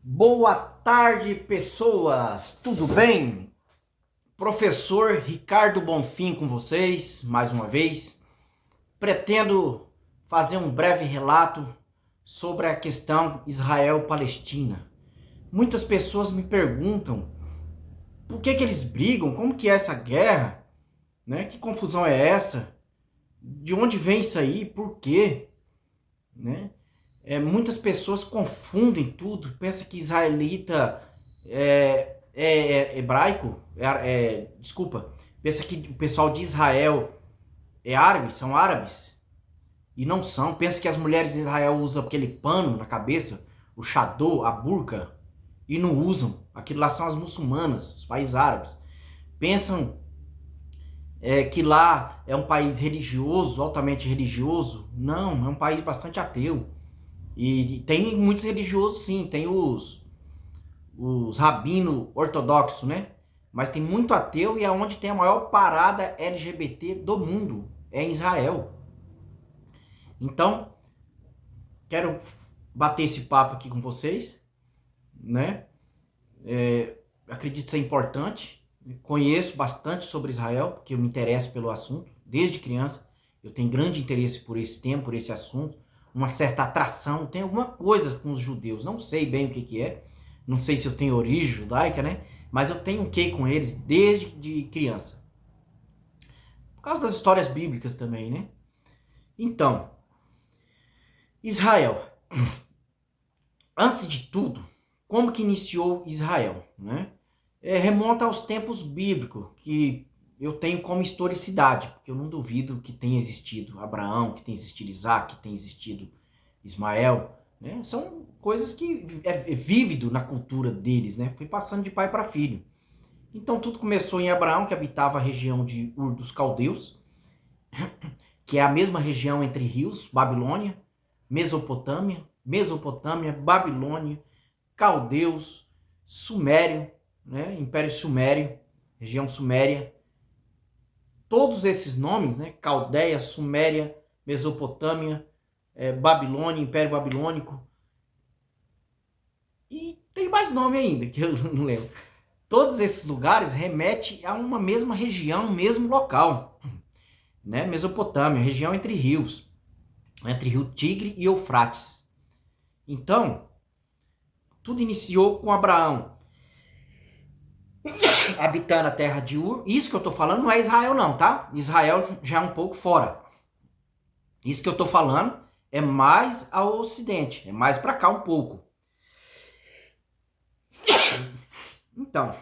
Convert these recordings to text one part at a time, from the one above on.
Boa tarde, pessoas! Tudo bem? Professor Ricardo Bonfim com vocês, mais uma vez. Pretendo fazer um breve relato sobre a questão Israel-Palestina. Muitas pessoas me perguntam por que eles brigam, como que é essa guerra, né? Que confusão é essa? De onde vem isso aí? Por quê? Né? Muitas pessoas confundem tudo, pensam que israelita é hebraico, desculpa, pensa que o pessoal de Israel é árabe, são árabes, e não são. Pensa que as mulheres de Israel usam aquele pano na cabeça, o chador, a burca, e não usam. Aquilo lá são as muçulmanas, os países árabes. Pensam que lá é um país religioso, altamente religioso. Não, é um país bastante ateu. E tem muitos religiosos, sim, tem os rabinos ortodoxos, né? Mas tem muito ateu e é onde tem a maior parada LGBT do mundo, é em Israel. Então, quero bater esse papo aqui com vocês, né? Acredito ser importante, conheço bastante sobre Israel, porque eu me interesso pelo assunto, desde criança. Eu tenho grande interesse por esse tema, por esse assunto, uma certa atração, tem alguma coisa com os judeus, não sei bem o que é, não sei se eu tenho origem judaica, né? Mas eu tenho um quê com eles desde de criança. Por causa das histórias bíblicas também, né? Então, Israel. Antes de tudo, como que iniciou Israel, né? Remonta aos tempos bíblicos, que eu tenho como historicidade, porque eu não duvido que tenha existido Abraão, que tenha existido Isaac, que tenha existido Ismael, né? São coisas que é vívido na cultura deles, né? Foi passando de pai para filho. Então tudo começou em Abraão, que habitava a região de Ur dos Caldeus, que é a mesma região entre rios, Babilônia, Mesopotâmia, Babilônia, Caldeus, Sumério, né? Império Sumério, região Suméria. Todos esses nomes, né? Caldeia, Suméria, Mesopotâmia, Babilônia, Império Babilônico. E tem mais nome ainda, que eu não lembro. Todos esses lugares remetem a uma mesma região, um mesmo local. Né? Mesopotâmia, região entre rios. Entre rio Tigre e Eufrates. Então, tudo iniciou com Abraão habitando a terra de Ur. Isso que eu tô falando não é Israel não, tá? Israel já é um pouco fora. Isso que eu tô falando é mais ao ocidente, é mais para cá um pouco. Então,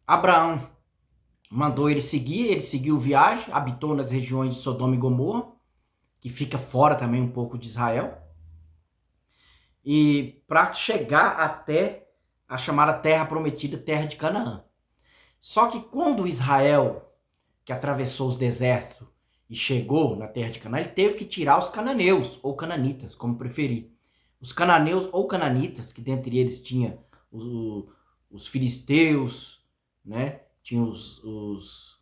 Abraão mandou ele seguiu viagem, habitou nas regiões de Sodoma e Gomorra, que fica fora também um pouco de Israel. E para chegar até a chamada Terra Prometida, Terra de Canaã. Só que quando Israel, que atravessou os desertos e chegou na Terra de Canaã, ele teve que tirar os cananeus, ou cananitas, como preferir. Os cananeus ou cananitas, que dentre eles tinha os filisteus, né? Tinha os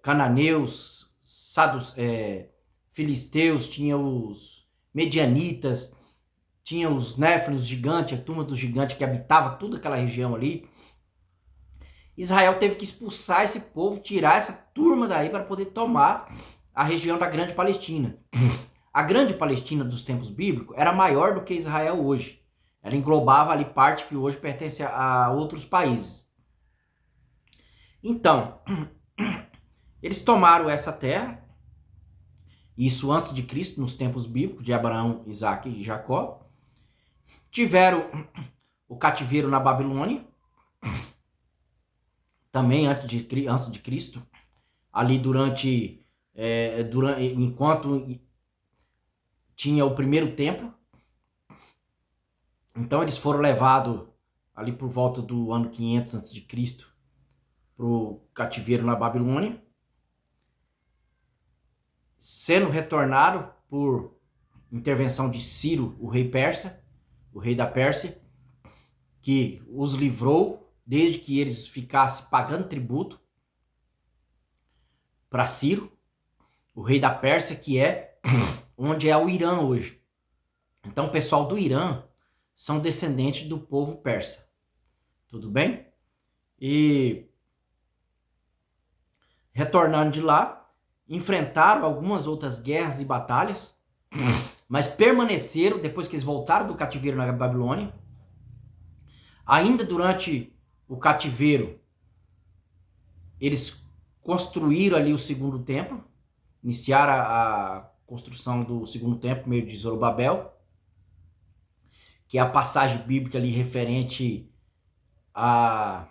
cananeus, filisteus, tinha os medianitas, tinha os néfilim, os gigantes, a turma dos gigantes que habitava toda aquela região ali. Israel teve que expulsar esse povo, tirar essa turma daí para poder tomar a região da Grande Palestina. A Grande Palestina dos tempos bíblicos era maior do que Israel hoje. Ela englobava ali parte que hoje pertence a outros países. Então, eles tomaram essa terra, isso antes de Cristo, nos tempos bíblicos de Abraão, Isaac e Jacó. Tiveram o cativeiro na Babilônia, também antes de Cristo, ali enquanto tinha o primeiro templo. Então eles foram levados ali por volta do ano 500 a.C. para o cativeiro na Babilônia, sendo retornado por intervenção de Ciro, o rei da Pérsia, que os livrou desde que eles ficassem pagando tributo para Ciro, o rei da Pérsia, que é onde é o Irã hoje. Então o pessoal do Irã são descendentes do povo persa. Tudo bem? E retornando de lá, enfrentaram algumas outras guerras e batalhas, mas permaneceram, depois que eles voltaram do cativeiro na Babilônia, ainda durante o cativeiro, eles construíram ali o segundo templo, iniciaram a construção do segundo templo, meio de Zorobabel, que é a passagem bíblica ali referente a...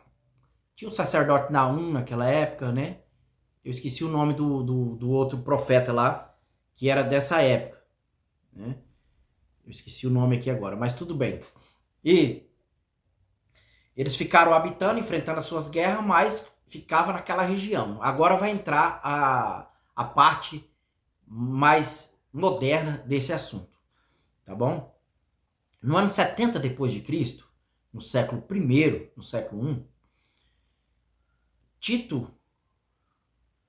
Tinha um sacerdote Naum naquela época, né? Eu esqueci o nome do outro profeta lá, que era dessa época, né? Eu esqueci o nome aqui agora, mas tudo bem. E eles ficaram habitando, enfrentando as suas guerras, mas ficava naquela região. Agora vai entrar a parte mais moderna desse assunto, tá bom? No ano 70 depois de Cristo, no século I, no século I, Tito,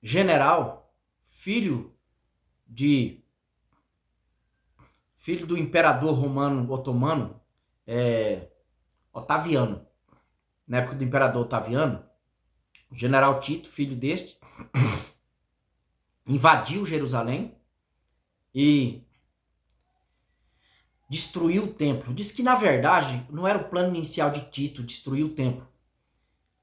general, filho do imperador romano otomano, Otaviano. Na época do imperador Otaviano, o general Tito, filho deste, invadiu Jerusalém e destruiu o templo. Diz que, na verdade, não era o plano inicial de Tito destruir o templo.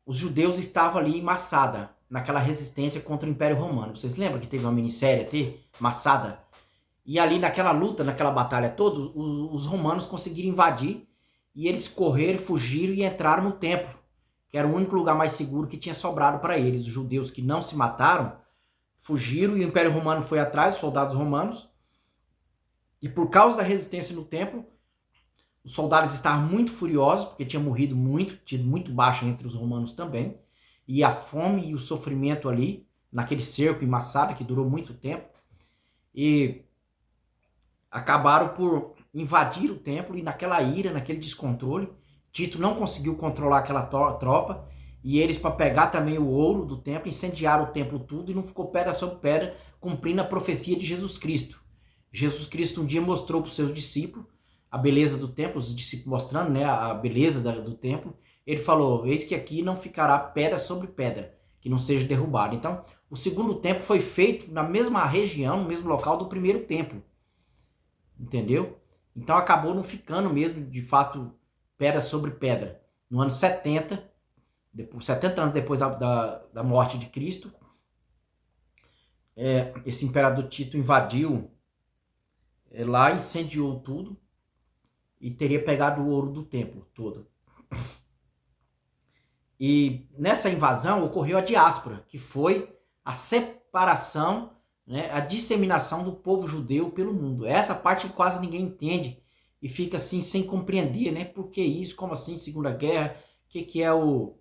Os judeus estavam ali em Massada, naquela resistência contra o Império Romano. Vocês lembram que teve uma minissérie até, Massada? E ali naquela luta, naquela batalha toda, os romanos conseguiram invadir e eles correram, fugiram e entraram no templo, que era o único lugar mais seguro que tinha sobrado para eles. Os judeus que não se mataram fugiram e o Império Romano foi atrás, os soldados romanos. E por causa da resistência no templo, os soldados estavam muito furiosos, porque tinha morrido muito, tido muito baixa entre os romanos também. E a fome e o sofrimento ali, naquele cerco em Massada, que durou muito tempo. E acabaram por invadir o templo e naquela ira, naquele descontrole, Tito não conseguiu controlar aquela tropa e eles, para pegar também o ouro do templo, incendiaram o templo tudo e não ficou pedra sobre pedra, cumprindo a profecia de Jesus Cristo. Jesus Cristo um dia mostrou para os seus discípulos a beleza do templo, os discípulos mostrando, né, a beleza do templo. Ele falou, eis que aqui não ficará pedra sobre pedra, que não seja derrubada. Então, o segundo templo foi feito na mesma região, no mesmo local do primeiro templo. Entendeu? Então acabou não ficando mesmo, de fato, pedra sobre pedra. No ano 70, 70 anos depois da morte de Cristo, esse imperador Tito invadiu lá, incendiou tudo e teria pegado o ouro do templo todo. E nessa invasão ocorreu a diáspora, que foi a separação, né, a disseminação do povo judeu pelo mundo. Essa parte que quase ninguém entende e fica assim sem compreender, né? Por que isso? Como assim Segunda Guerra? O que é o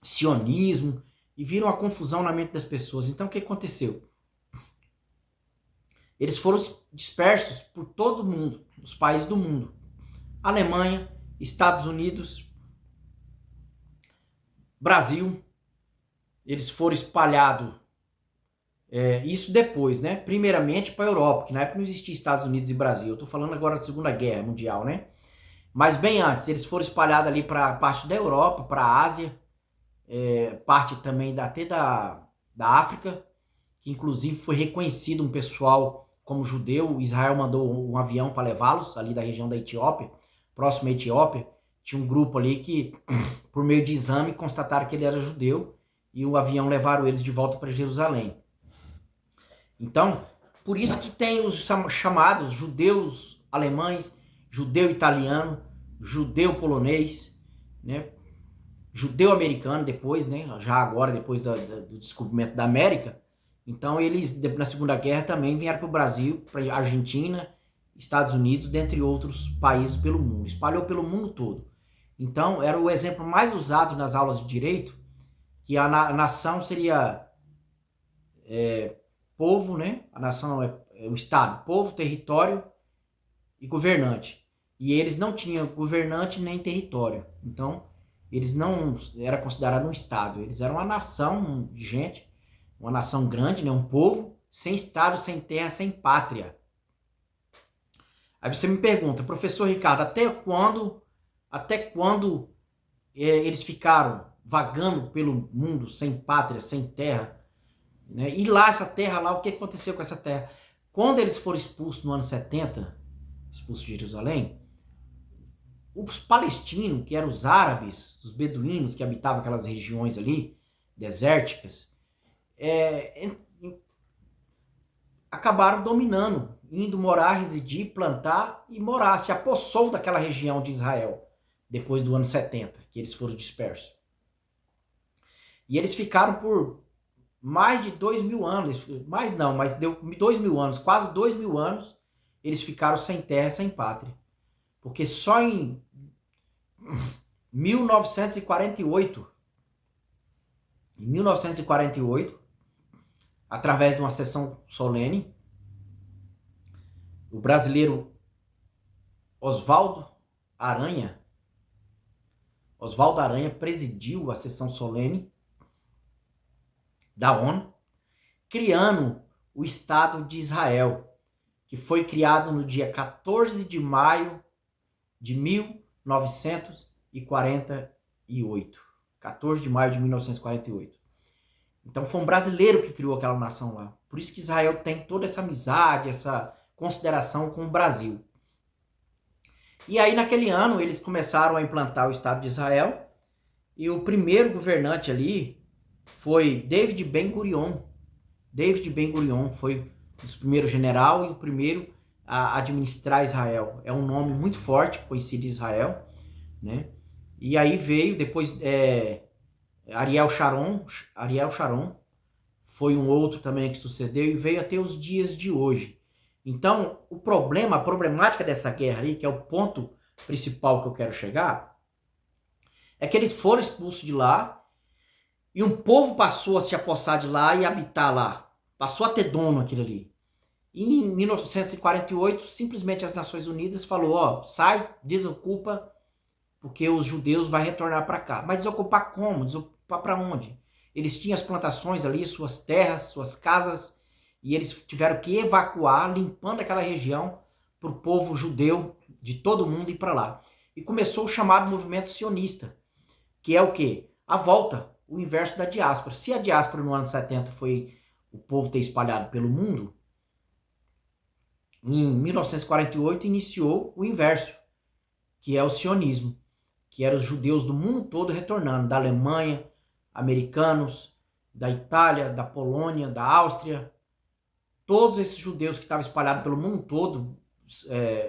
sionismo? E vira uma confusão na mente das pessoas. Então o que aconteceu? Eles foram dispersos por todo o mundo, os países do mundo. Alemanha, Estados Unidos, Brasil. Eles foram espalhados. Isso depois, né? Primeiramente para a Europa, que na época não existia Estados Unidos e Brasil. Eu estou falando agora da Segunda Guerra Mundial, né? Mas bem antes, eles foram espalhados ali para parte da Europa, para a Ásia, parte também até da África, que inclusive foi reconhecido um pessoal como judeu. Israel mandou um avião para levá-los ali da região da Etiópia, próximo à Etiópia. Tinha um grupo ali que, por meio de exame, constataram que ele era judeu e o avião levaram eles de volta para Jerusalém. Então, por isso que tem os chamados judeus alemães, judeu italiano, judeu polonês, né? Judeu americano depois, né? Já agora, depois do descobrimento da América. Então, eles, na Segunda Guerra, também vieram para o Brasil, para a Argentina, Estados Unidos, dentre outros países pelo mundo. Espalhou pelo mundo todo. Então, era o exemplo mais usado nas aulas de direito, que a nação seria... povo, né? A nação é o Estado, povo, território e governante. E eles não tinham governante nem território. Então, eles não eram considerados um Estado. Eles eram uma nação de gente, uma nação grande, né? Um povo sem Estado, sem terra, sem pátria. Aí você me pergunta, professor Ricardo, até quando eles ficaram vagando pelo mundo sem pátria, sem terra? Né? E lá, essa terra lá, o que aconteceu com essa terra? Quando eles foram expulsos no ano 70, expulsos de Jerusalém, os palestinos, que eram os árabes, os beduínos que habitavam aquelas regiões ali, desérticas, acabaram dominando, indo morar, residir, plantar e morar. Se apossou daquela região de Israel, depois do ano 70, que eles foram dispersos. E eles ficaram por mais de 2.000 anos, mais não, mas deu 2.000 anos, quase 2.000 anos, eles ficaram sem terra, sem pátria. Porque só em 1948, através de uma sessão solene, o brasileiro Oswaldo Aranha presidiu a sessão solene da ONU, criando o Estado de Israel, que foi criado no dia 14 de maio de 1948. 14 de maio de 1948. Então foi um brasileiro que criou aquela nação lá. Por isso que Israel tem toda essa amizade, essa consideração com o Brasil. E aí naquele ano eles começaram a implantar o Estado de Israel e o primeiro governante ali foi David Ben-Gurion. David Ben-Gurion foi o primeiro general e o primeiro a administrar Israel. É um nome muito forte, conhecido em Israel, né? E aí veio depois Ariel Sharon foi um outro também que sucedeu e veio até os dias de hoje. Então, a problemática dessa guerra aí, que é o ponto principal que eu quero chegar, é que eles foram expulsos de lá e um povo passou a se apossar de lá e habitar lá. Passou a ter dono aquilo ali. E em 1948, simplesmente as Nações Unidas falou, sai, desocupa, porque os judeus vão retornar para cá. Mas desocupar como? Desocupar para onde? Eles tinham as plantações ali, suas terras, suas casas, e eles tiveram que evacuar, limpando aquela região para o povo judeu de todo mundo ir para lá. E começou o chamado movimento sionista, que é o quê? A volta, o inverso da diáspora. Se a diáspora no ano 70 foi o povo ter espalhado pelo mundo, em 1948 iniciou o inverso, que é o sionismo, que eram os judeus do mundo todo retornando, da Alemanha, americanos, da Itália, da Polônia, da Áustria, todos esses judeus que estavam espalhados pelo mundo todo,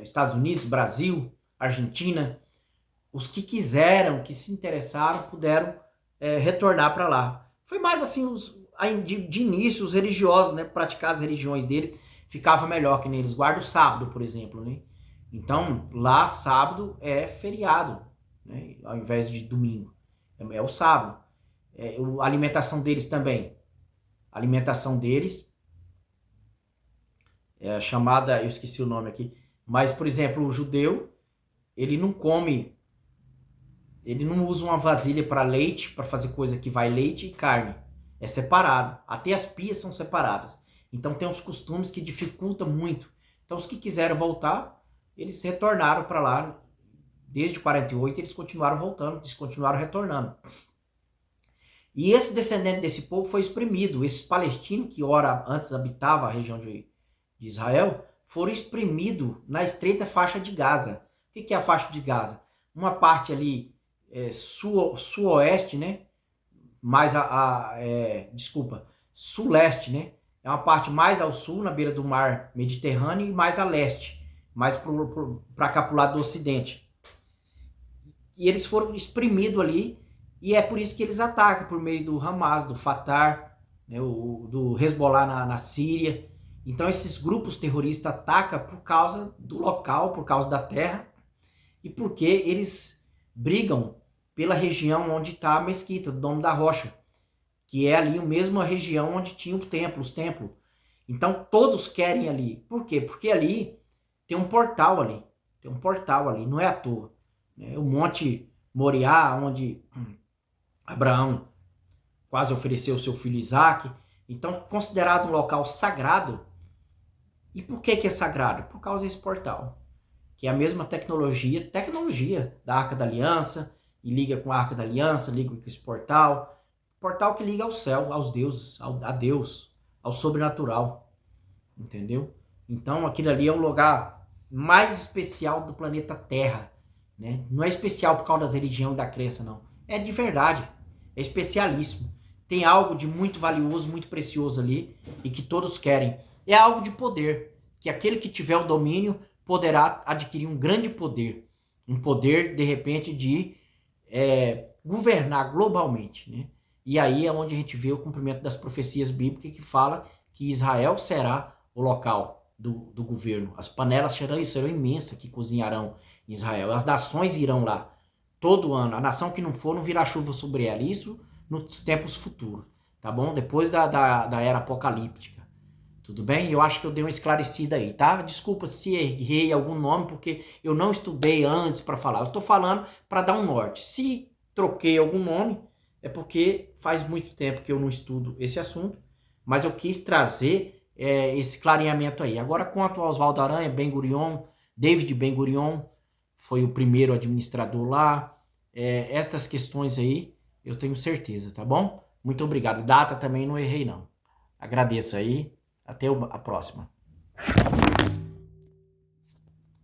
Estados Unidos, Brasil, Argentina, os que quiseram, que se interessaram, puderam retornar para lá. Foi mais assim, de início, os religiosos, né, praticar as religiões dele, ficava melhor, que nem eles guardam o sábado, por exemplo, né? Então, lá, sábado é feriado, né? Ao invés de domingo. É o sábado. A alimentação deles também. A alimentação deles é chamada, eu esqueci o nome aqui, mas, por exemplo, o judeu, ele não usa uma vasilha para leite, para fazer coisa que vai leite e carne. É separado. Até as pias são separadas. Então tem uns costumes que dificultam muito. Então os que quiseram voltar, eles retornaram para lá. Desde 48 eles continuaram voltando, eles continuaram retornando. E esse descendente desse povo foi exprimido. Esses palestinos que ora antes habitavam a região de Israel, foram exprimidos na estreita faixa de Gaza. O que é a faixa de Gaza? Uma parte ali sul-oeste, né? Mais sul-leste, né? É uma parte mais ao sul, na beira do mar Mediterrâneo, e mais a leste, mais para cá, para o lado do ocidente. E eles foram exprimidos ali, e é por isso que eles atacam, por meio do Hamas, do Fatah, né, do Hezbollah na Síria. Então esses grupos terroristas atacam por causa do local, por causa da terra, e porque eles brigam pela região onde está a mesquita, do Domo da Rocha, que é ali a mesma região onde tinha os templos. Então todos querem ali. Por quê? Porque ali tem um portal ali. Não é à toa. O Monte Moriá, onde Abraão quase ofereceu o seu filho Isaac. Então, considerado um local sagrado. E por que é sagrado? Por causa desse portal. que é a mesma tecnologia da Arca da Aliança, e liga com a Arca da Aliança, liga com esse portal que liga ao céu, aos deuses, a Deus, ao sobrenatural, entendeu? Então aquilo ali é um lugar mais especial do planeta Terra, né? Não é especial por causa das religiões e da crença, não. É de verdade, é especialíssimo. Tem algo de muito valioso, muito precioso ali, e que todos querem. É algo de poder, que aquele que tiver o domínio poderá adquirir um grande poder. Um poder, de repente, de governar globalmente, né? E aí é onde a gente vê o cumprimento das profecias bíblicas que fala que Israel será o local do governo. As panelas serão imensas que cozinharão em Israel. As nações irão lá todo ano. A nação que não for, não virá chuva sobre ela. Isso nos tempos futuros, tá bom? Depois da era apocalíptica. Tudo bem? Eu acho que eu dei uma esclarecida aí, tá? Desculpa se errei algum nome, porque eu não estudei antes para falar. Eu tô falando para dar um norte. Se troquei algum nome, é porque faz muito tempo que eu não estudo esse assunto, mas eu quis trazer esse clareamento aí. Agora, quanto ao Oswaldo Aranha, Ben-Gurion, David Ben-Gurion, foi o primeiro administrador lá, estas questões aí, eu tenho certeza, tá bom? Muito obrigado. Data também não errei, não. Agradeço aí. Até a próxima.